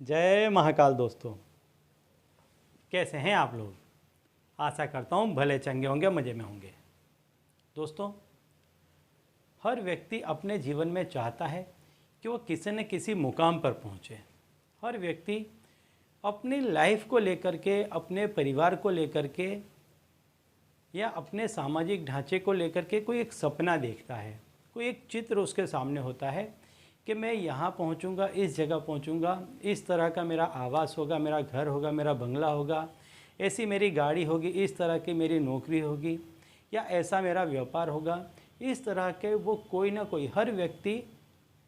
जय महाकाल दोस्तों, कैसे हैं आप लोग। आशा करता हूँ भले चंगे होंगे, मज़े में होंगे। दोस्तों, हर व्यक्ति अपने जीवन में चाहता है कि वो किसी न किसी मुकाम पर पहुँचे। हर व्यक्ति अपनी लाइफ को लेकर के, अपने परिवार को लेकर के या अपने सामाजिक ढांचे को लेकर के कोई एक सपना देखता है, कोई एक चित्र उसके सामने होता है कि मैं यहाँ पहुँचूँगा, इस जगह पहुँचूँगा, इस तरह का मेरा आवास होगा, मेरा घर होगा, मेरा बंगला होगा, ऐसी मेरी गाड़ी होगी, इस तरह की मेरी नौकरी होगी या ऐसा मेरा व्यापार होगा। इस तरह के वो कोई ना कोई, हर व्यक्ति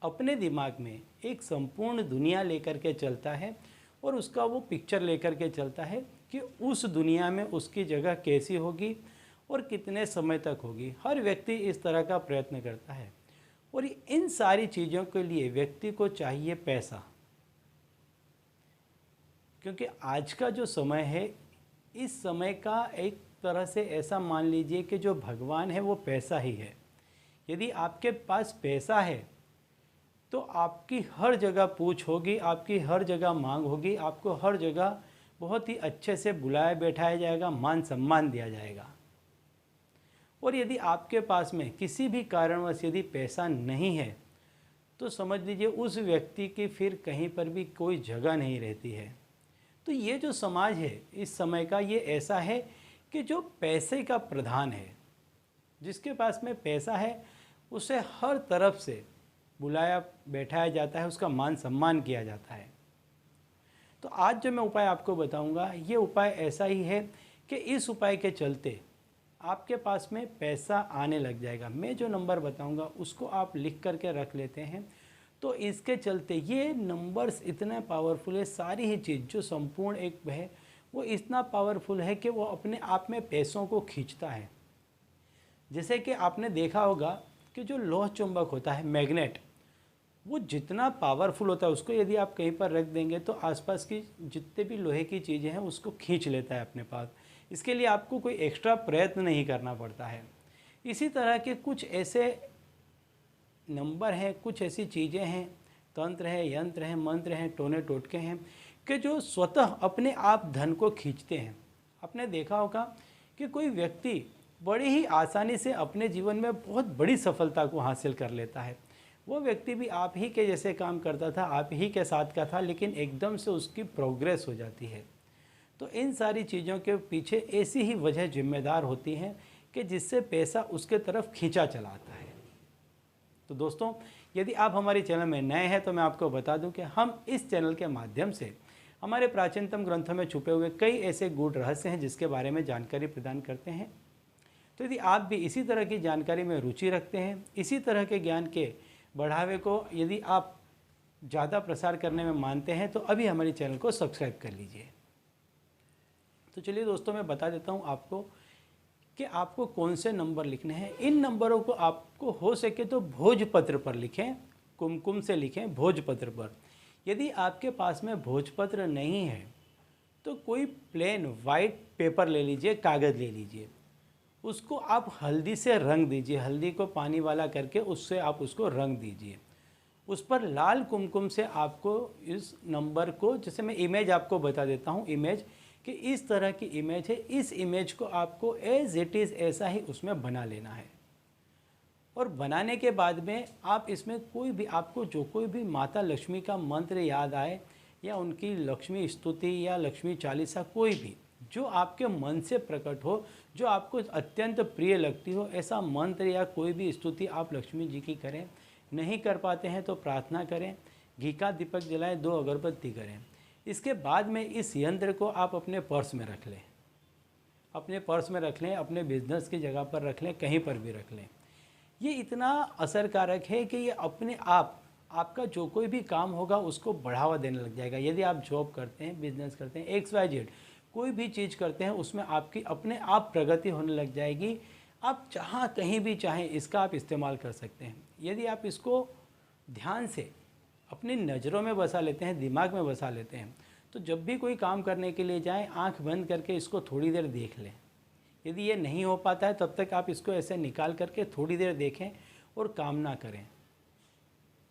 अपने दिमाग में एक संपूर्ण दुनिया लेकर के चलता है और उसका वो पिक्चर लेकर के चलता है कि उस दुनिया में उसकी जगह कैसी होगी और कितने समय तक होगी। हर व्यक्ति इस तरह का प्रयत्न करता है और इन सारी चीज़ों के लिए व्यक्ति को चाहिए पैसा, क्योंकि आज का जो समय है, इस समय का एक तरह से ऐसा मान लीजिए कि जो भगवान है वो पैसा ही है। यदि आपके पास पैसा है तो आपकी हर जगह पूछ होगी, आपकी हर जगह मांग होगी, आपको हर जगह बहुत ही अच्छे से बुलाया बैठाया जाएगा, मान सम्मान दिया जाएगा। और यदि आपके पास में किसी भी कारणवश यदि पैसा नहीं है तो समझ लीजिए उस व्यक्ति की फिर कहीं पर भी कोई जगह नहीं रहती है। तो ये जो समाज है इस समय का, ये ऐसा है कि जो पैसे का प्रधान है, जिसके पास में पैसा है उसे हर तरफ से बुलाया बैठाया जाता है, उसका मान सम्मान किया जाता है। तो आज जो मैं उपाय आपको बताऊंगा, ये उपाय ऐसा ही है कि इस उपाय के चलते आपके पास में पैसा आने लग जाएगा। मैं जो नंबर बताऊंगा उसको आप लिख करके रख लेते हैं, तो इसके चलते ये नंबर्स इतने पावरफुल है, सारी ही चीज़ जो संपूर्ण एक है वो इतना पावरफुल है कि वो अपने आप में पैसों को खींचता है। जैसे कि आपने देखा होगा कि जो लोह चुंबक होता है, मैग्नेट, वो जितना पावरफुल होता है उसको यदि आप कहीं पर रख देंगे तो आसपास की जितने भी लोहे की चीज़ें हैं उसको खींच लेता है अपने पास। इसके लिए आपको कोई एक्स्ट्रा प्रयत्न नहीं करना पड़ता है। इसी तरह के कुछ ऐसे नंबर हैं, कुछ ऐसी चीज़ें हैं, तंत्र हैं, यंत्र हैं, मंत्र हैं, टोने टोटके हैं कि जो स्वतः अपने आप धन को खींचते हैं। आपने देखा होगा कि कोई व्यक्ति बड़ी ही आसानी से अपने जीवन में बहुत बड़ी सफलता को हासिल कर लेता है। वो व्यक्ति भी आप ही के जैसे काम करता था, आप ही के साथ का था, लेकिन एकदम से उसकी प्रोग्रेस हो जाती है। तो इन सारी चीज़ों के पीछे ऐसी ही वजह जिम्मेदार होती हैं कि जिससे पैसा उसके तरफ खींचा चला आता है। तो दोस्तों, यदि आप हमारे चैनल में नए हैं तो मैं आपको बता दूं कि हम इस चैनल के माध्यम से हमारे प्राचीनतम ग्रंथों में छुपे हुए कई ऐसे गूढ़ रहस्य हैं जिसके बारे में जानकारी प्रदान करते हैं। तो यदि आप भी इसी तरह की जानकारी में रुचि रखते हैं, इसी तरह के ज्ञान के बढ़ावे को यदि आप ज़्यादा प्रसार करने में मानते हैं, तो अभी हमारे चैनल को सब्सक्राइब कर लीजिए। तो चलिए दोस्तों, मैं बता देता हूँ आपको कि आपको कौन से नंबर लिखने हैं। इन नंबरों को आपको हो सके तो भोजपत्र पर लिखें, कुमकुम से लिखें भोजपत्र पर। यदि आपके पास में भोजपत्र नहीं है तो कोई प्लेन वाइट पेपर ले लीजिए, कागज़ ले लीजिए, उसको आप हल्दी से रंग दीजिए, हल्दी को पानी वाला करके उससे आप उसको रंग दीजिए। उस पर लाल कुमकुम से आपको इस नंबर को, जैसे मैं इमेज आपको बता देता हूँ, इमेज कि इस तरह की इमेज है, इस इमेज को आपको एज इट इज़ ऐसा ही उसमें बना लेना है। और बनाने के बाद में आप इसमें कोई भी, आपको जो कोई भी माता लक्ष्मी का मंत्र याद आए या उनकी लक्ष्मी स्तुति या लक्ष्मी चालीसा, कोई भी जो आपके मन से प्रकट हो, जो आपको अत्यंत प्रिय लगती हो, ऐसा मंत्र या कोई भी स्तुति आप लक्ष्मी जी की करें। नहीं कर पाते हैं तो प्रार्थना करें, घी का दीपक जलाएं, 2 अगरबत्ती करें। इसके बाद में इस यंत्र को आप अपने पर्स में रख लें, अपने पर्स में रख लें, अपने बिजनेस की जगह पर रख लें, कहीं पर भी रख लें। ये इतना असरकारक है कि ये अपने आप आपका जो कोई भी काम होगा उसको बढ़ावा देने लग जाएगा। यदि आप जॉब करते हैं, बिजनेस करते हैं, XYZ कोई भी चीज़ करते हैं, उसमें आपकी अपने आप प्रगति होने लग जाएगी। आप जहाँ कहीं भी चाहें इसका आप इस्तेमाल कर सकते हैं। यदि आप इसको ध्यान से अपनी नज़रों में बसा लेते हैं, दिमाग में बसा लेते हैं, तो जब भी कोई काम करने के लिए जाएं, आंख बंद करके इसको थोड़ी देर देख लें। यदि ये नहीं हो पाता है तब तक आप इसको ऐसे निकाल करके थोड़ी देर देखें और काम ना करें।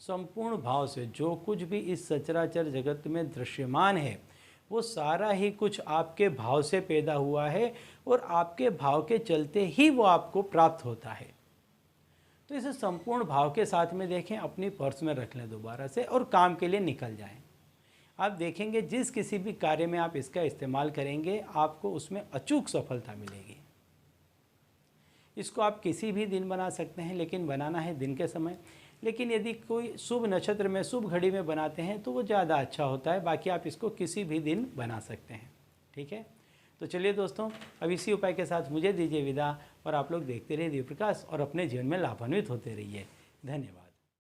संपूर्ण भाव से जो कुछ भी इस सचराचर जगत में दृश्यमान है वो सारा ही कुछ आपके भाव से पैदा हुआ है और आपके भाव के चलते ही वो आपको प्राप्त होता है। तो इसे संपूर्ण भाव के साथ में देखें, अपनी पर्स में रख लें दोबारा से और काम के लिए निकल जाएं। आप देखेंगे जिस किसी भी कार्य में आप इसका इस्तेमाल करेंगे आपको उसमें अचूक सफलता मिलेगी। इसको आप किसी भी दिन बना सकते हैं, लेकिन बनाना है दिन के समय। लेकिन यदि कोई शुभ नक्षत्र में, शुभ घड़ी में बनाते हैं तो वो ज़्यादा अच्छा होता है। बाकी आप इसको किसी भी दिन बना सकते हैं। ठीक है, तो चलिए दोस्तों, अब इसी उपाय के साथ मुझे दीजिए विदा और आप लोग देखते रहिए दिव्य प्रकाश और अपने जीवन में लाभान्वित होते रहिए। धन्यवाद।